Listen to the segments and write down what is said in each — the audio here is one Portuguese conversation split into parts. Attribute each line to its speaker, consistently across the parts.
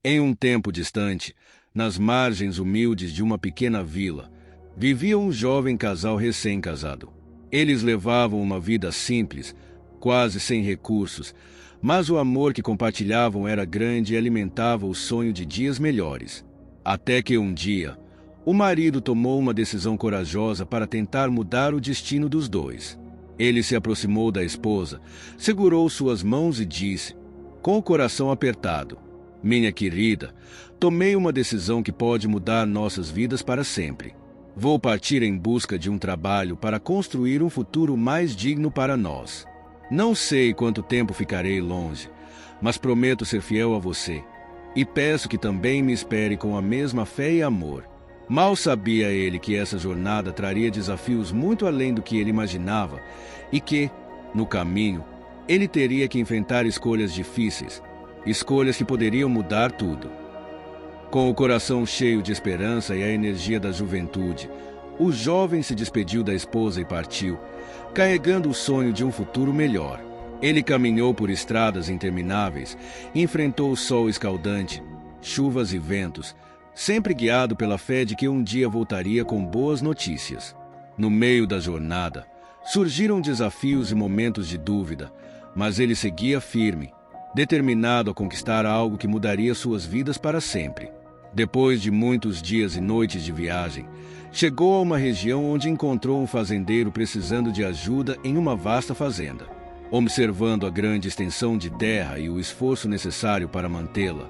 Speaker 1: Em um tempo distante, nas margens humildes de uma pequena vila, vivia um jovem casal recém-casado. Eles levavam uma vida simples, quase sem recursos, mas o amor que compartilhavam era grande e alimentava o sonho de dias melhores. Até que um dia, o marido tomou uma decisão corajosa para tentar mudar o destino dos dois. Ele se aproximou da esposa, segurou suas mãos e disse, com o coração apertado: "Minha querida, tomei uma decisão que pode mudar nossas vidas para sempre. Vou partir em busca de um trabalho para construir um futuro mais digno para nós. Não sei quanto tempo ficarei longe, mas prometo ser fiel a você. E peço que também me espere com a mesma fé e amor." Mal sabia ele que essa jornada traria desafios muito além do que ele imaginava e que, no caminho, ele teria que enfrentar escolhas difíceis, escolhas que poderiam mudar tudo. Com o coração cheio de esperança e a energia da juventude, o jovem se despediu da esposa e partiu, carregando o sonho de um futuro melhor. Ele caminhou por estradas intermináveis, enfrentou o sol escaldante, chuvas e ventos, sempre guiado pela fé de que um dia voltaria com boas notícias. No meio da jornada, surgiram desafios e momentos de dúvida, mas ele seguia firme, determinado a conquistar algo que mudaria suas vidas para sempre. Depois de muitos dias e noites de viagem, chegou a uma região onde encontrou um fazendeiro precisando de ajuda em uma vasta fazenda. Observando a grande extensão de terra e o esforço necessário para mantê-la,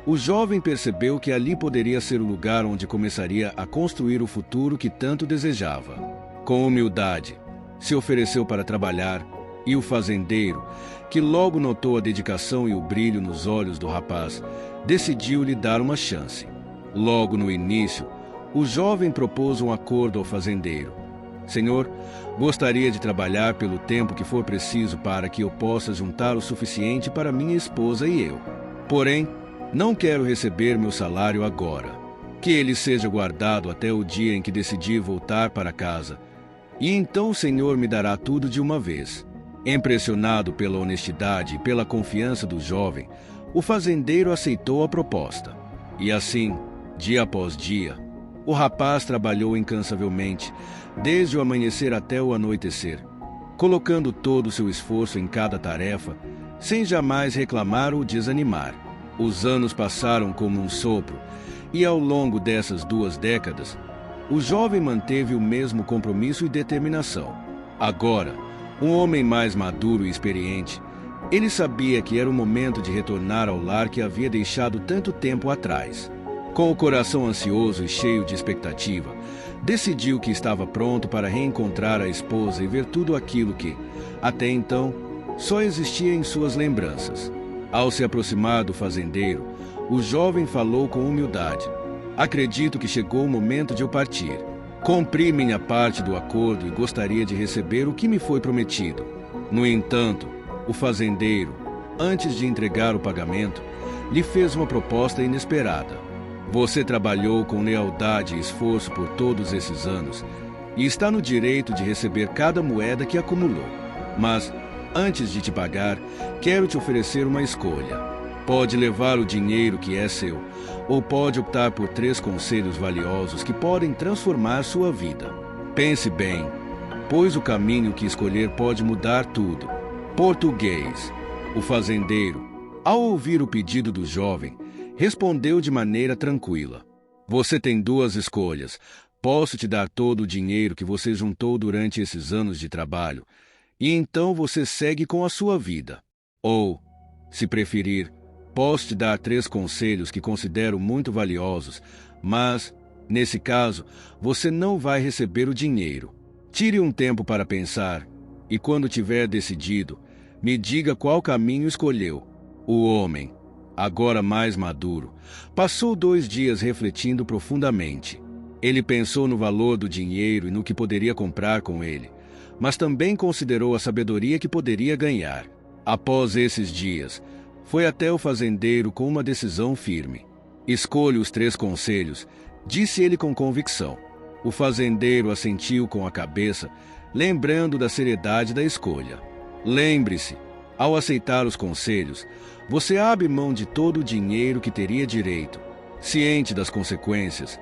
Speaker 1: o jovem percebeu que ali poderia ser o lugar onde começaria a construir o futuro que tanto desejava. Com humildade, se ofereceu para trabalhar, e o fazendeiro, que logo notou a dedicação e o brilho nos olhos do rapaz, decidiu lhe dar uma chance. Logo no início, o jovem propôs um acordo ao fazendeiro: "Senhor, gostaria de trabalhar pelo tempo que for preciso para que eu possa juntar o suficiente para minha esposa e eu. Porém, não quero receber meu salário agora. Que ele seja guardado até o dia em que decidir voltar para casa, e então o Senhor me dará tudo de uma vez." Impressionado pela honestidade e pela confiança do jovem, o fazendeiro aceitou a proposta. E assim, dia após dia, o rapaz trabalhou incansavelmente, desde o amanhecer até o anoitecer, colocando todo o seu esforço em cada tarefa, sem jamais reclamar ou desanimar. Os anos passaram como um sopro, e ao longo dessas 2 décadas, o jovem manteve o mesmo compromisso e determinação. Agora, um homem mais maduro e experiente, ele sabia que era o momento de retornar ao lar que havia deixado tanto tempo atrás. Com o coração ansioso e cheio de expectativa, decidiu que estava pronto para reencontrar a esposa e ver tudo aquilo que, até então, só existia em suas lembranças. Ao se aproximar do fazendeiro, o jovem falou com humildade: "Acredito que chegou o momento de eu partir. Cumpri minha parte do acordo e gostaria de receber o que me foi prometido." No entanto, o fazendeiro, antes de entregar o pagamento, lhe fez uma proposta inesperada: "Você trabalhou com lealdade e esforço por todos esses anos e está no direito de receber cada moeda que acumulou. Mas, antes de te pagar, quero te oferecer uma escolha. Pode levar o dinheiro que é seu, ou pode optar por 3 conselhos valiosos que podem transformar sua vida. Pense bem, pois o caminho que escolher pode mudar tudo." Português. O fazendeiro, ao ouvir o pedido do jovem, respondeu de maneira tranquila: "Você tem 2 escolhas. Posso te dar todo o dinheiro que você juntou durante esses anos de trabalho, e então você segue com a sua vida. Ou, se preferir, posso te dar 3 conselhos que considero muito valiosos, mas, nesse caso, você não vai receber o dinheiro. Tire um tempo para pensar, e quando tiver decidido, me diga qual caminho escolheu." O homem, agora mais maduro, passou 2 dias refletindo profundamente. Ele pensou no valor do dinheiro e no que poderia comprar com ele, mas também considerou a sabedoria que poderia ganhar. Após esses dias, foi até o fazendeiro com uma decisão firme. "Escolha os 3 conselhos", disse ele com convicção. O fazendeiro assentiu com a cabeça, lembrando da seriedade da escolha. "Lembre-se, Ao aceitar os conselhos, você abre mão de todo o dinheiro que teria direito. Ciente das consequências,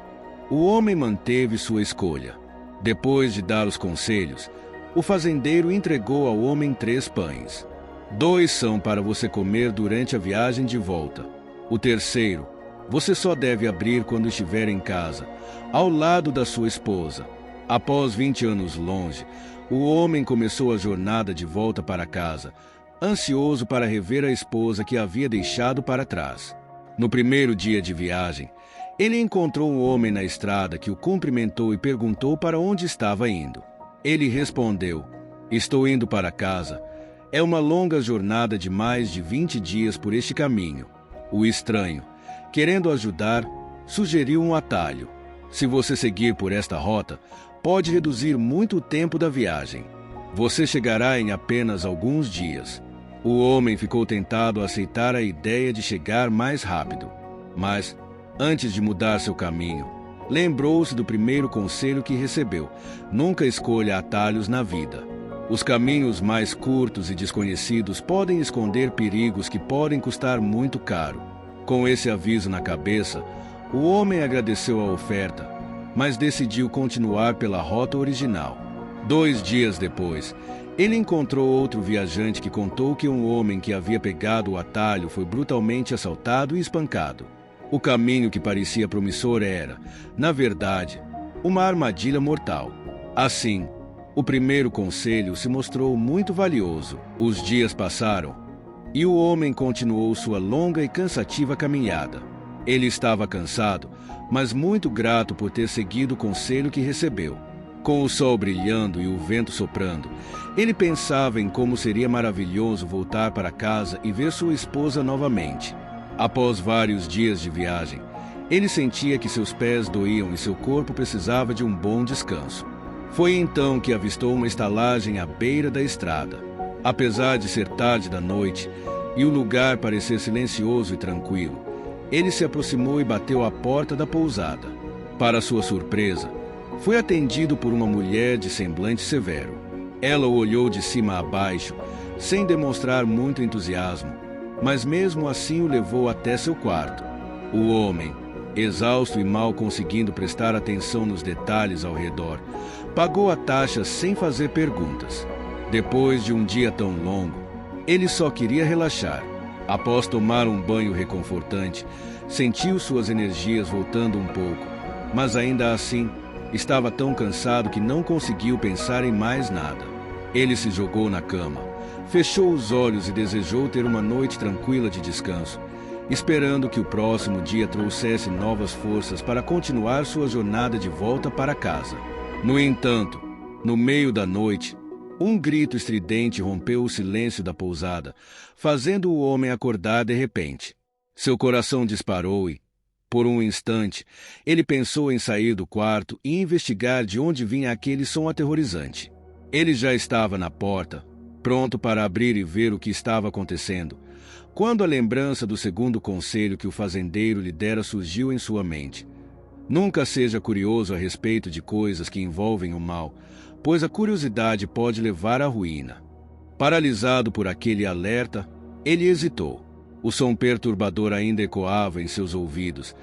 Speaker 1: o homem manteve sua escolha. Depois de dar os conselhos, o fazendeiro entregou ao homem 3 pães. 2 são para você comer durante a viagem de volta. O terceiro, você só deve abrir quando estiver em casa, ao lado da sua esposa. Após 20 anos longe, o homem começou a jornada de volta para casa, ansioso para rever a esposa que havia deixado para trás. No primeiro dia de viagem, ele encontrou um homem na estrada que o cumprimentou e perguntou para onde estava indo. Ele respondeu: "Estou indo para casa. É uma longa jornada de mais de 20 dias por este caminho." O estranho, querendo ajudar, sugeriu um atalho. "Se você seguir por esta rota, pode reduzir muito o tempo da viagem. Você chegará em apenas alguns dias." O homem ficou tentado a aceitar a ideia de chegar mais rápido. Mas, antes de mudar seu caminho, lembrou-se do primeiro conselho que recebeu: nunca escolha atalhos na vida. Os caminhos mais curtos e desconhecidos podem esconder perigos que podem custar muito caro. Com esse aviso na cabeça, o homem agradeceu a oferta, mas decidiu continuar pela rota original. 2 dias depois, ele encontrou outro viajante que contou que um homem que havia pegado o atalho foi brutalmente assaltado e espancado. O caminho que parecia promissor era, na verdade, uma armadilha mortal. Assim, o primeiro conselho se mostrou muito valioso. Os dias passaram e o homem continuou sua longa e cansativa caminhada. Ele estava cansado, mas muito grato por ter seguido o conselho que recebeu. Com o sol brilhando e o vento soprando, ele pensava em como seria maravilhoso voltar para casa e ver sua esposa novamente. Após vários dias de viagem, ele sentia que seus pés doíam e seu corpo precisava de um bom descanso. Foi então que avistou uma estalagem à beira da estrada. Apesar de ser tarde da noite e o lugar parecer silencioso e tranquilo, ele se aproximou e bateu à porta da pousada. Para sua surpresa, foi atendido por uma mulher de semblante severo. Ela o olhou de cima a baixo, sem demonstrar muito entusiasmo, mas mesmo assim o levou até seu quarto. O homem, exausto e mal conseguindo prestar atenção nos detalhes ao redor, pagou a taxa sem fazer perguntas. Depois de um dia tão longo, ele só queria relaxar. Após tomar um banho reconfortante, sentiu suas energias voltando um pouco, mas ainda assim, estava tão cansado que não conseguiu pensar em mais nada. Ele se jogou na cama, fechou os olhos e desejou ter uma noite tranquila de descanso, esperando que o próximo dia trouxesse novas forças para continuar sua jornada de volta para casa. No entanto, no meio da noite, um grito estridente rompeu o silêncio da pousada, fazendo o homem acordar de repente. Seu coração disparou e, por um instante, ele pensou em sair do quarto e investigar de onde vinha aquele som aterrorizante. Ele já estava na porta, pronto para abrir e ver o que estava acontecendo, quando a lembrança do segundo conselho que o fazendeiro lhe dera surgiu em sua mente. Nunca seja curioso a respeito de coisas que envolvem o mal, pois a curiosidade pode levar à ruína. Paralisado por aquele alerta, ele hesitou. O som perturbador ainda ecoava em seus ouvidos,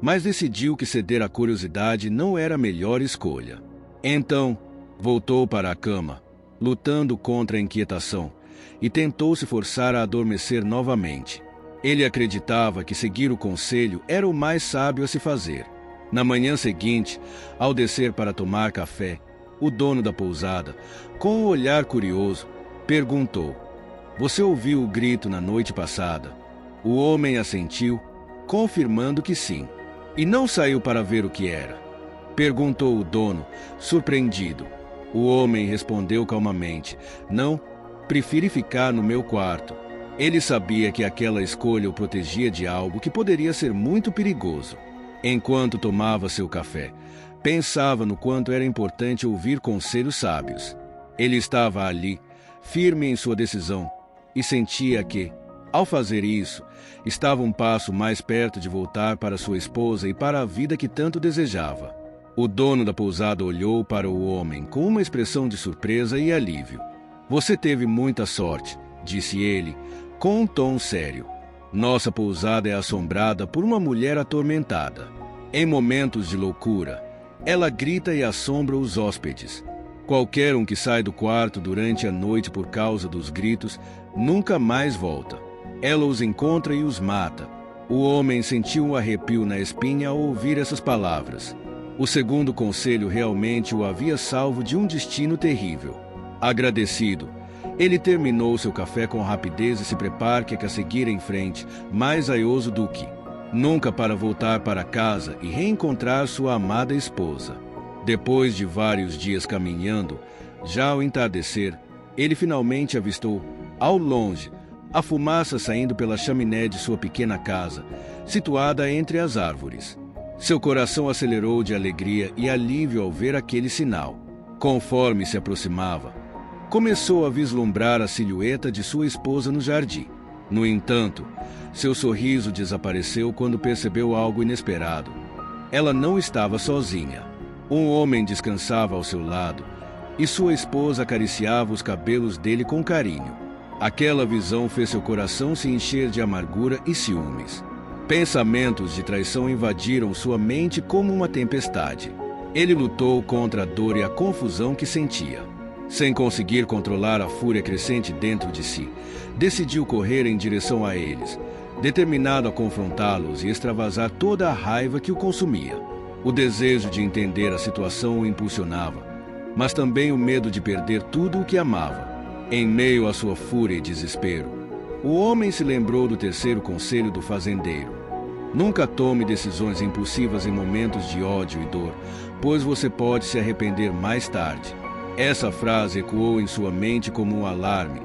Speaker 1: mas decidiu que ceder à curiosidade não era a melhor escolha. Então, voltou para a cama, lutando contra a inquietação, e tentou se forçar a adormecer novamente. Ele acreditava que seguir o conselho era o mais sábio a se fazer. Na manhã seguinte, ao descer para tomar café, o dono da pousada, com um olhar curioso, perguntou: "Você ouviu o grito na noite passada?" O homem assentiu, confirmando que sim. "E não saiu para ver o que era?" perguntou o dono, surpreendido. O homem respondeu calmamente: "Não, preferi ficar no meu quarto." Ele sabia que aquela escolha o protegia de algo que poderia ser muito perigoso. Enquanto tomava seu café, pensava no quanto era importante ouvir conselhos sábios. Ele estava ali, firme em sua decisão, e sentia que, ao fazer isso, estava um passo mais perto de voltar para sua esposa e para a vida que tanto desejava. O dono da pousada olhou para o homem com uma expressão de surpresa e alívio. "Você teve muita sorte", disse ele, com um tom sério. Nossa pousada é assombrada por uma mulher atormentada. Em momentos de loucura, ela grita e assombra os hóspedes. Qualquer um que sai do quarto durante a noite por causa dos gritos, nunca mais volta. Ela os encontra e os mata. O homem sentiu um arrepio na espinha ao ouvir essas palavras. O segundo conselho realmente o havia salvo de um destino terrível. Agradecido, ele terminou seu café com rapidez e se prepara que a seguir em frente, mais aioso do que nunca, para voltar para casa e reencontrar sua amada esposa. Depois de vários dias caminhando, já ao entardecer, ele finalmente avistou, ao longe, a fumaça saindo pela chaminé de sua pequena casa, situada entre as árvores. Seu coração acelerou de alegria e alívio ao ver aquele sinal. Conforme se aproximava, começou a vislumbrar a silhueta de sua esposa no jardim. No entanto, seu sorriso desapareceu quando percebeu algo inesperado. Ela não estava sozinha. Um homem descansava ao seu lado e sua esposa acariciava os cabelos dele com carinho. Aquela visão fez seu coração se encher de amargura e ciúmes. Pensamentos de traição invadiram sua mente como uma tempestade. Ele lutou contra a dor e a confusão que sentia. Sem conseguir controlar a fúria crescente dentro de si, decidiu correr em direção a eles, determinado a confrontá-los e extravasar toda a raiva que o consumia. O desejo de entender a situação o impulsionava, mas também o medo de perder tudo o que amava. Em meio à sua fúria e desespero, o homem se lembrou do terceiro conselho do fazendeiro. Nunca tome decisões impulsivas em momentos de ódio e dor, pois você pode se arrepender mais tarde. Essa frase ecoou em sua mente como um alarme,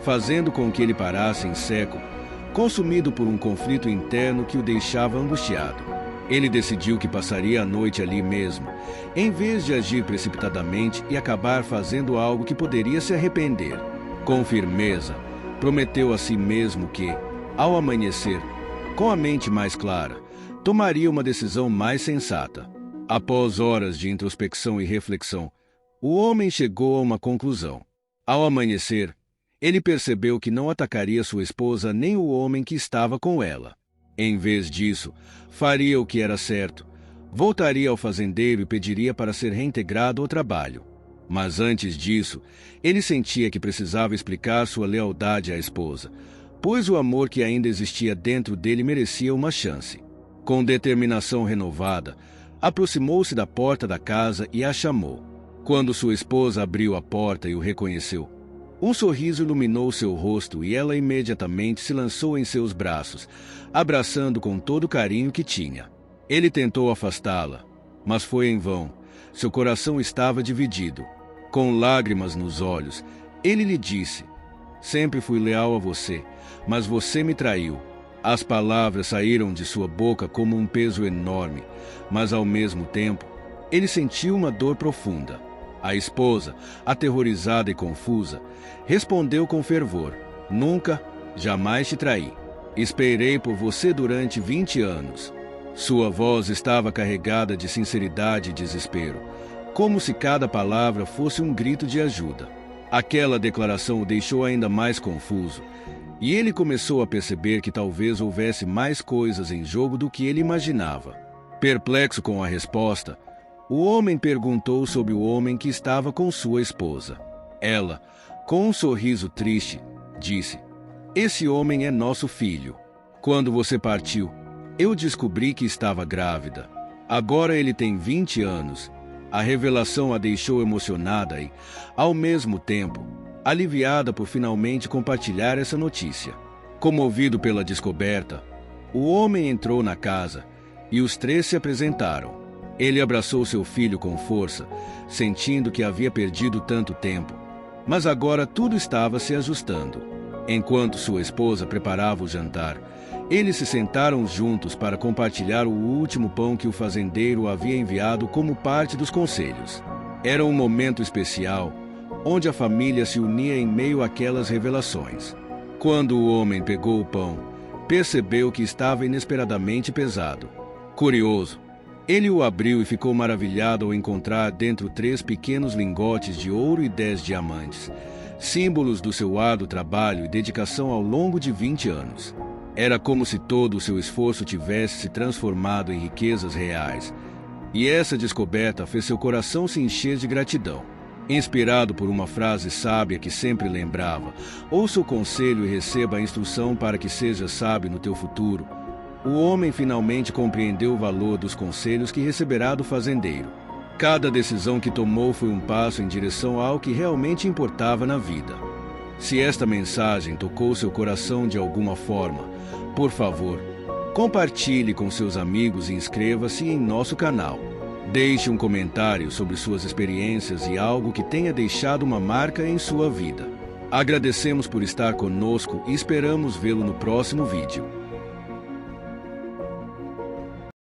Speaker 1: fazendo com que ele parasse em seco, consumido por um conflito interno que o deixava angustiado. Ele decidiu que passaria a noite ali mesmo, em vez de agir precipitadamente e acabar fazendo algo que poderia se arrepender. Com firmeza, prometeu a si mesmo que, ao amanhecer, com a mente mais clara, tomaria uma decisão mais sensata. Após horas de introspecção e reflexão, o homem chegou a uma conclusão. Ao amanhecer, ele percebeu que não atacaria sua esposa nem o homem que estava com ela. Em vez disso, faria o que era certo. Voltaria ao fazendeiro e pediria para ser reintegrado ao trabalho. Mas antes disso, ele sentia que precisava explicar sua lealdade à esposa, pois o amor que ainda existia dentro dele merecia uma chance. Com determinação renovada, aproximou-se da porta da casa e a chamou. Quando sua esposa abriu a porta e o reconheceu, um sorriso iluminou seu rosto e ela imediatamente se lançou em seus braços, abraçando com todo o carinho que tinha. Ele tentou afastá-la, mas foi em vão. Seu coração estava dividido. Com lágrimas nos olhos, ele lhe disse: "Sempre fui leal a você, mas você me traiu." As palavras saíram de sua boca como um peso enorme, mas ao mesmo tempo, ele sentiu uma dor profunda. A esposa, aterrorizada e confusa, respondeu com fervor: "Nunca, jamais te traí. Esperei por você durante 20 anos. Sua voz estava carregada de sinceridade e desespero, como se cada palavra fosse um grito de ajuda. Aquela declaração o deixou ainda mais confuso, e ele começou a perceber que talvez houvesse mais coisas em jogo do que ele imaginava. Perplexo com a resposta, o homem perguntou sobre o homem que estava com sua esposa. Ela, com um sorriso triste, disse: "Esse homem é nosso filho. Quando você partiu, eu descobri que estava grávida. Agora ele tem 20 anos. A revelação a deixou emocionada e, ao mesmo tempo, aliviada por finalmente compartilhar essa notícia. Comovido pela descoberta, o homem entrou na casa e os três se apresentaram. Ele abraçou seu filho com força, sentindo que havia perdido tanto tempo. Mas agora tudo estava se ajustando. Enquanto sua esposa preparava o jantar, eles se sentaram juntos para compartilhar o último pão que o fazendeiro havia enviado como parte dos conselhos. Era um momento especial, onde a família se unia em meio àquelas revelações. Quando o homem pegou o pão, percebeu que estava inesperadamente pesado. Curioso, ele o abriu e ficou maravilhado ao encontrar dentro 3 pequenos lingotes de ouro e 10 diamantes. símbolos do seu árduo trabalho e dedicação ao longo de 20 anos. Era como se todo o seu esforço tivesse se transformado em riquezas reais. E essa descoberta fez seu coração se encher de gratidão. Inspirado por uma frase sábia que sempre lembrava: ouça o conselho e receba a instrução para que seja sábio no teu futuro, o homem finalmente compreendeu o valor dos conselhos que receberá do fazendeiro. Cada decisão que tomou foi um passo em direção ao que realmente importava na vida. Se esta mensagem tocou seu coração de alguma forma, por favor, compartilhe com seus amigos e inscreva-se em nosso canal. Deixe um comentário sobre suas experiências e algo que tenha deixado uma marca em sua vida. Agradecemos por estar conosco e esperamos vê-lo no próximo vídeo.